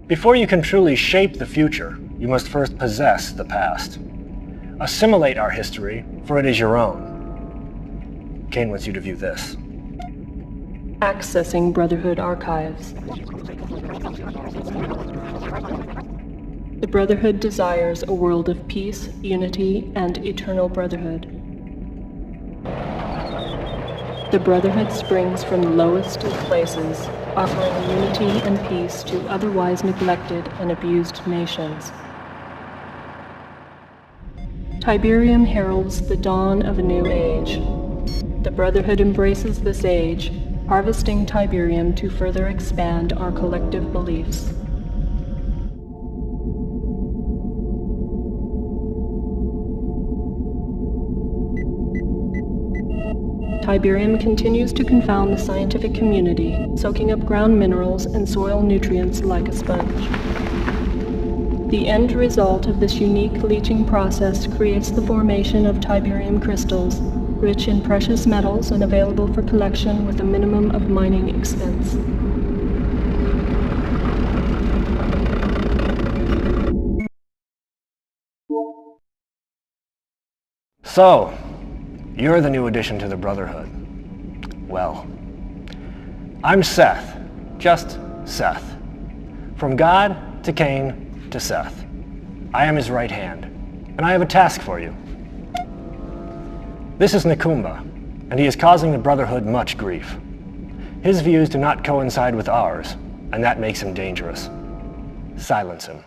Before you can truly shape the future, you must first possess the past. Assimilate our history, for it is your own. Kane wants you to view this. Accessing Brotherhood archives. The Brotherhood desires a world of peace, unity, and eternal brotherhood. The Brotherhood springs from the lowest of places, offering unity and peace to otherwise neglected and abused nations. Tiberium heralds the dawn of a new age. The Brotherhood embraces this age, harvesting Tiberium to further expand our collective beliefs. Tiberium continues to confound the scientific community, soaking up ground minerals and soil nutrients like a sponge. The end result of this unique leaching process creates the formation of Tiberium crystals, rich in precious metals and available for collection with a minimum of mining expense. So, you're the new addition to the Brotherhood. Well, I'm Seth, just Seth. From God to Cain to Seth. I am his right hand, and I have a task for you. This is Nakumba, and he is causing the Brotherhood much grief. His views do not coincide with ours, and that makes him dangerous. Silence him.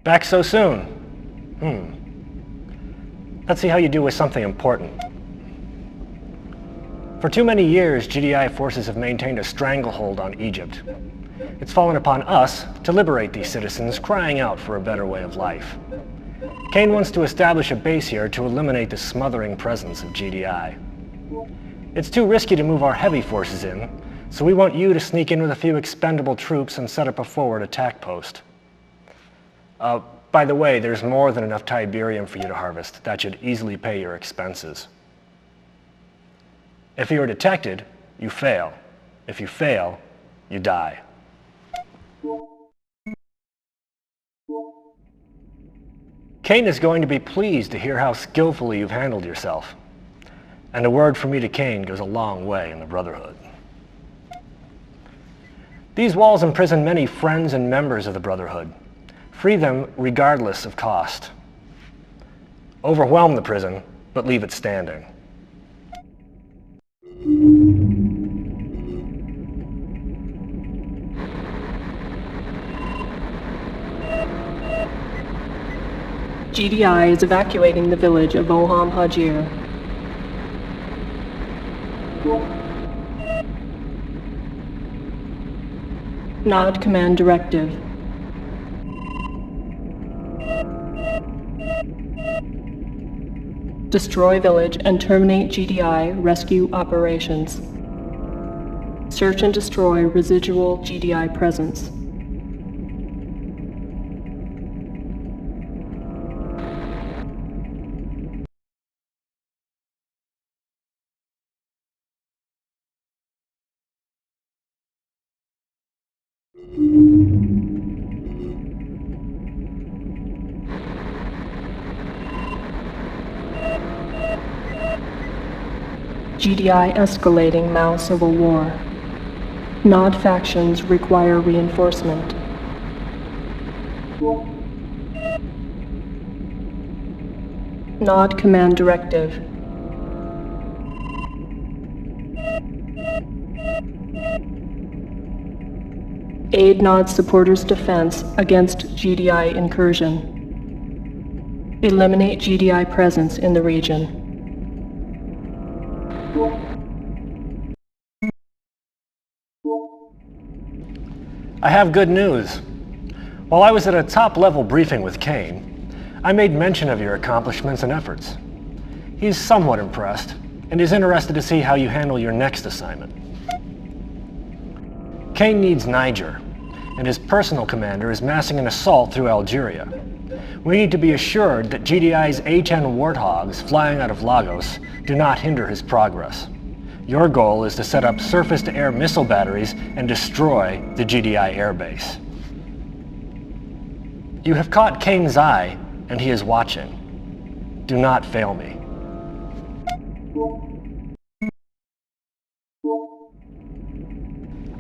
Back so soon? Let's see how you do with something important. For too many years, GDI forces have maintained a stranglehold on Egypt. It's fallen upon us to liberate these citizens crying out for a better way of life. Cain wants to establish a base here to eliminate the smothering presence of GDI. It's too risky to move our heavy forces in, so we want you to sneak in with a few expendable troops and set up a forward attack post. By the way, there's more than enough Tiberium for you to harvest. That should easily pay your expenses. If you are detected, you fail. If you fail, you die. Cain is going to be pleased to hear how skillfully you've handled yourself. And a word from me to Cain goes a long way in the Brotherhood. These walls imprison many friends and members of the Brotherhood. Free them regardless of cost. Overwhelm the prison, but leave it standing. GDI is evacuating the village of Oham Hajir. Nod command directive. Destroy village and terminate GDI rescue operations. Search and destroy residual GDI presence. GDI escalating Mao civil war. Nod factions require reinforcement. Nod command directive. Aid Nod supporters' defense against GDI incursion. Eliminate GDI presence in the region. I have good news. While I was at a top-level briefing with Cain, I made mention of your accomplishments and efforts. He's somewhat impressed, and is interested to see how you handle your next assignment. Cain needs Niger, and his personal commander is massing an assault through Algeria. We need to be assured that GDI's A-10 Warthogs flying out of Lagos do not hinder his progress. Your goal is to set up surface-to-air missile batteries and destroy the GDI airbase. You have caught Kane's eye, and he is watching. Do not fail me.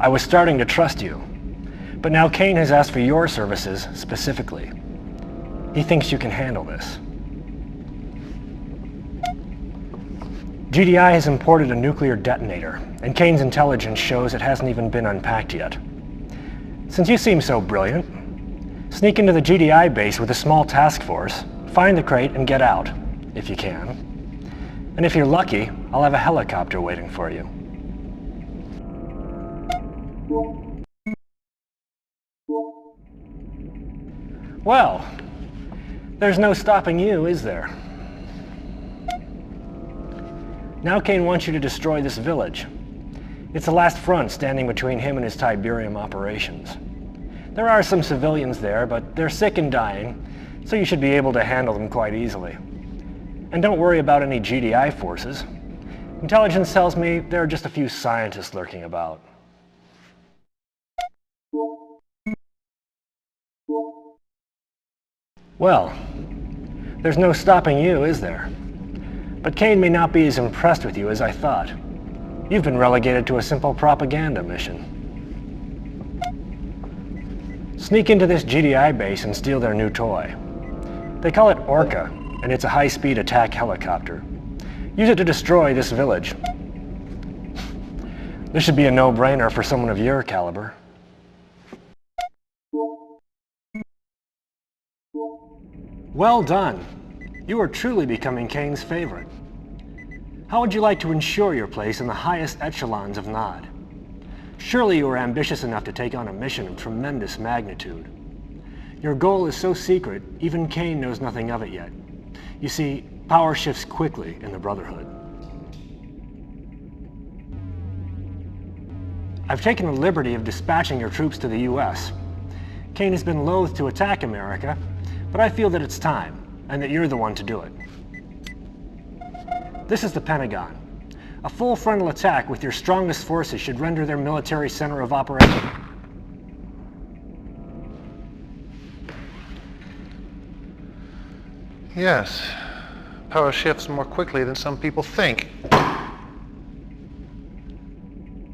I was starting to trust you, but now Kane has asked for your services specifically. He thinks you can handle this. GDI has imported a nuclear detonator, and Kane's intelligence shows it hasn't even been unpacked yet. Since you seem so brilliant, sneak into the GDI base with a small task force, find the crate and get out, if you can. And if you're lucky, I'll have a helicopter waiting for you. Well, there's no stopping you, is there? Now Kane wants you to destroy this village. It's the last front standing between him and his Tiberium operations. There are some civilians there, but they're sick and dying, so you should be able to handle them quite easily. And don't worry about any GDI forces. Intelligence tells me there are just a few scientists lurking about. Well, there's no stopping you, is there? But Kane may not be as impressed with you as I thought. You've been relegated to a simple propaganda mission. Sneak into this GDI base and steal their new toy. They call it Orca, and it's a high-speed attack helicopter. Use it to destroy this village. This should be a no-brainer for someone of your caliber. Well done. You are truly becoming Kane's favorite. How would you like to ensure your place in the highest echelons of Nod? Surely you are ambitious enough to take on a mission of tremendous magnitude. Your goal is so secret, even Kane knows nothing of it yet. You see, power shifts quickly in the Brotherhood. I've taken the liberty of dispatching your troops to the US. Kane has been loath to attack America, but I feel that it's time, and that you're the one to do it. This is the Pentagon. A full frontal attack with your strongest forces should render their military center of operation. Yes. Power shifts more quickly than some people think.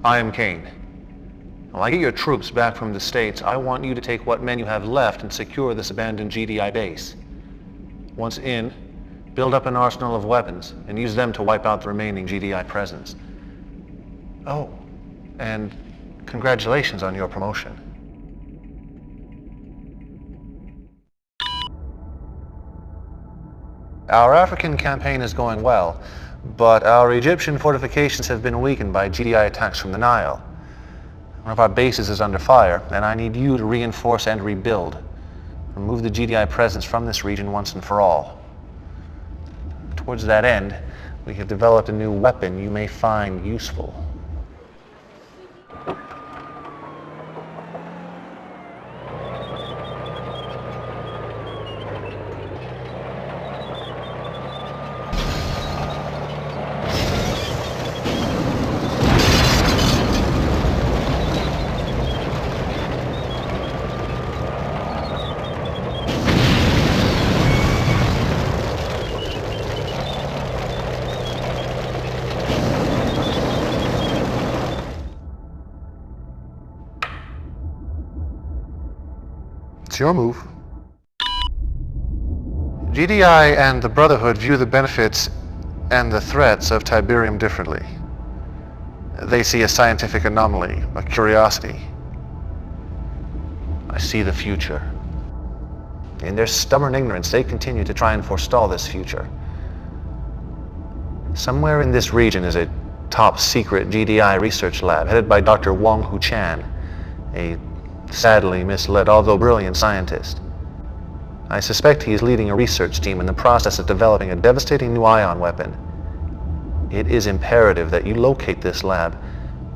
I am Kane. When I get your troops back from the States, I want you to take what men you have left and secure this abandoned GDI base. Once in, build up an arsenal of weapons and use them to wipe out the remaining GDI presence. Oh, and congratulations on your promotion. Our African campaign is going well, but our Egyptian fortifications have been weakened by GDI attacks from the Nile. One of our bases is under fire, and I need you to reinforce and rebuild. Remove the GDI presence from this region once and for all. Towards that end, we have developed a new weapon you may find useful. It's your move. GDI and the Brotherhood view the benefits and the threats of Tiberium differently. They see a scientific anomaly, a curiosity. I see the future. In their stubborn ignorance, they continue to try and forestall this future. Somewhere in this region is a top-secret GDI research lab headed by Dr. Wong Hu Chan, a sadly misled, although brilliant scientist. I suspect he is leading a research team in the process of developing a devastating new ion weapon. It is imperative that you locate this lab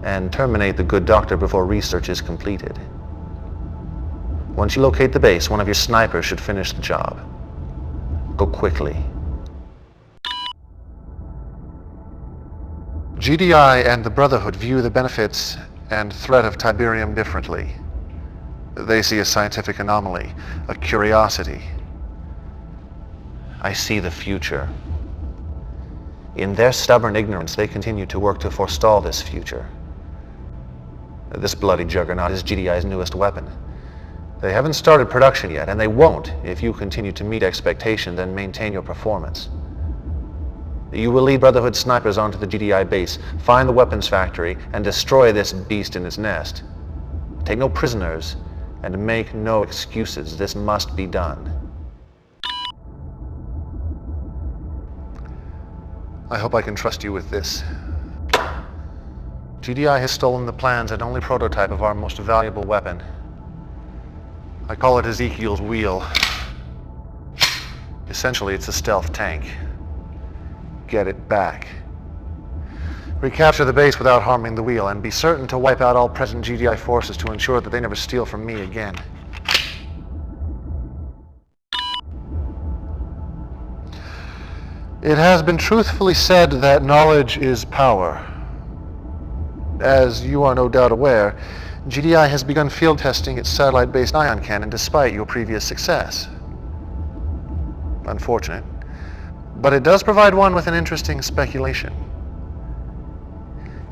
and terminate the good doctor before research is completed. Once you locate the base, one of your snipers should finish the job. Go quickly. GDI and the Brotherhood view the benefits and threat of Tiberium differently. They see a scientific anomaly, a curiosity. I see the future. In their stubborn ignorance, they continue to work to forestall this future. This bloody juggernaut is GDI's newest weapon. They haven't started production yet, and they won't if you continue to meet expectations and maintain your performance. You will lead Brotherhood snipers onto the GDI base, find the weapons factory, and destroy this beast in its nest. Take no prisoners, and make no excuses. This must be done. I hope I can trust you with this. GDI has stolen the plans and only prototype of our most valuable weapon. I call it Ezekiel's Wheel. Essentially, it's a stealth tank. Get it back. Recapture the base without harming the wheel, and be certain to wipe out all present GDI forces to ensure that they never steal from me again. It has been truthfully said that knowledge is power. As you are no doubt aware, GDI has begun field testing its satellite-based ion cannon despite your previous success. Unfortunate. But it does provide one with an interesting speculation.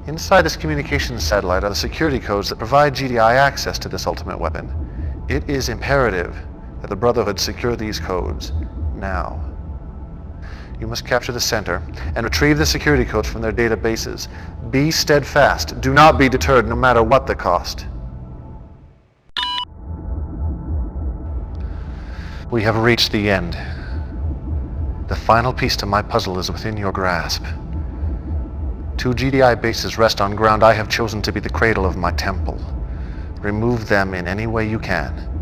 Inside this communications satellite are the security codes that provide GDI access to this ultimate weapon. It is imperative that the Brotherhood secure these codes now. You must capture the center and retrieve the security codes from their databases. Be steadfast. Do not be deterred, no matter what the cost. We have reached the end. The final piece to my puzzle is within your grasp. 2 GDI bases rest on ground I have chosen to be the cradle of my temple. Remove them in any way you can.